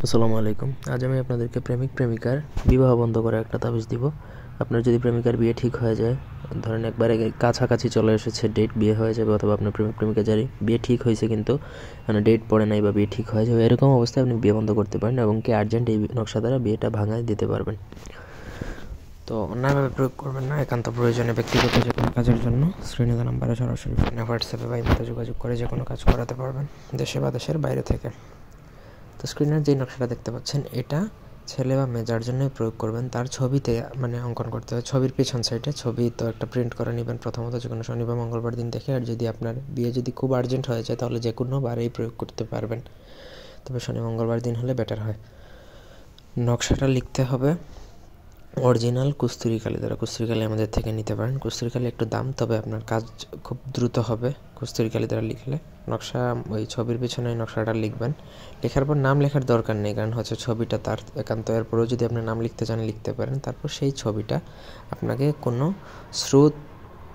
আসসালামু আলাইকুম। আজ আমি আপনাদেরকে প্রেমিক প্রেমিকার বিবাহ বন্ধ করার একটা তাবিজ দিব। আপনার যদি প্রেমিকার বিয়ে ঠিক হয়ে যায়, ধরেন একবারে কাছাকাছি চলে এসেছে, ডেট বিয়ে হয়ে যাবে, অথবা আপনার প্রেমিক প্রেমিকা যারই বিয়ে ঠিক হয়েছে কিন্তু মানে ডেট পড়ে নাই বা বিয়ে ঠিক হয়ে যাবে, এরকম অবস্থায় আপনি বিয়ে বন্ধ করতে পারেন এবং কি আর্জেন্ট এই নকশা দ্বারা বিয়েটা ভাঙায় দিতে পারবেন। তো অন্যায়ভাবে প্রয়োগ করবেন না। একান্ত প্রয়োজনে ব্যক্তিগত যে কোনো কাজের জন্য স্ক্রিনে দেওয়া নাম্বারে সরাসরি ফোনে, হোয়াটসঅ্যাপে বা ইমেলে যোগাযোগ করে যে কোনো কাজ করাতে পারবেন, দেশে বা দেশের বাইরে থেকে। তো স্ক্রিনের যে নকশাটা দেখতে পাচ্ছেন, এটা ছেলে বা মেয়ে যার জন্যই প্রয়োগ করবেন তার ছবিতে মানে অঙ্কন করতে হয়। ছবির পেছন সাইডে ছবি তো একটা প্রিন্ট করে নেবেন প্রথমত, যে কোনো শনি বা মঙ্গলবার দিন দেখে। আর যদি আপনার বিয়ে যদি খুব আর্জেন্ট হয়ে যায় তাহলে যে কোনো বারেই প্রয়োগ করতে পারবেন, তবে শনি মঙ্গলবার দিন হলে বেটার হয়। নকশাটা লিখতে হবে অরিজিনাল কস্তুরী কালি দ্বারা। কস্তুরী কালি আমাদের থেকে নিতে পারেন। কস্তুরী কালি একটু দাম, তবে আপনার কাজ খুব দ্রুত হবে কস্তুরী কালি দ্বারা লিখলে। নকশা ওই ছবির পিছনে নকশাটা লিখবেন। লেখার পর নাম লেখার দরকার নেই, কারণ হচ্ছে ছবিটা তার একান্ত। এরপরেও যদি আপনি নাম লিখতে চান লিখতে পারেন। তারপর সেই ছবিটা আপনাকে কোনো স্রোত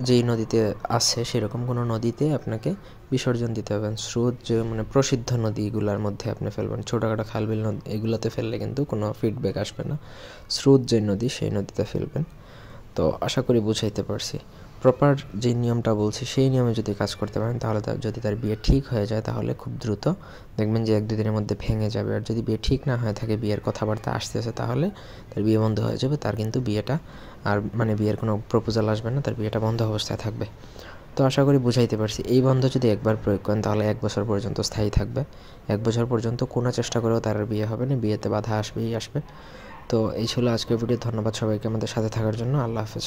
যেই নদীতে আছে সেরকম কোনো নদীতে আপনাকে বিসর্জন দিতে হবে। স্রোত যে মানে প্রসিদ্ধ নদীগুলোর মধ্যে আপনি ফেলবেন। ছোটোখাটো খালবিল নদী এগুলোতে ফেললে কিন্তু কোনো ফিডব্যাক আসবে না। স্রোত যে নদী সেই নদীতে ফেলবেন। তো আশা করি বুঝাইতে পারছি। প্রপার যে নিয়মটা বলছি সেই নিয়মে যদি কাজ করতে পারেন তাহলে যদি তার বিয়ে ঠিক হয়ে যায় তাহলে খুব দ্রুত দেখবেন যে 1-2 দিনের মধ্যে ভেঙে যাবে। আর যদি বিয়ে ঠিক না হয়ে থাকে, বিয়ের কথাবার্তা আসতেছে, তাহলে তার বিয়ে বন্ধ হয়ে যাবে। তার কিন্তু বিয়েটা আর মানে বিয়ের কোনো প্রপোজাল আসবে না, তার বিয়েটা বন্ধ অবস্থায় থাকবে। তো আশা করি বুঝাইতে পারছি। এই বন্ধ যদি একবার প্রয়োগ করেন তাহলে 1 বছর পর্যন্ত স্থায়ী থাকবে। 1 বছর পর্যন্ত কোনো চেষ্টা করেও তার আর বিয়ে হবে না, বিয়েতে বাধা আসবেই আসবে। তো এই ছিল আজকের ভিডিও। ধন্যবাদ সবাইকে আমাদের সাথে থাকার জন্য। আল্লাহ হাফেজ।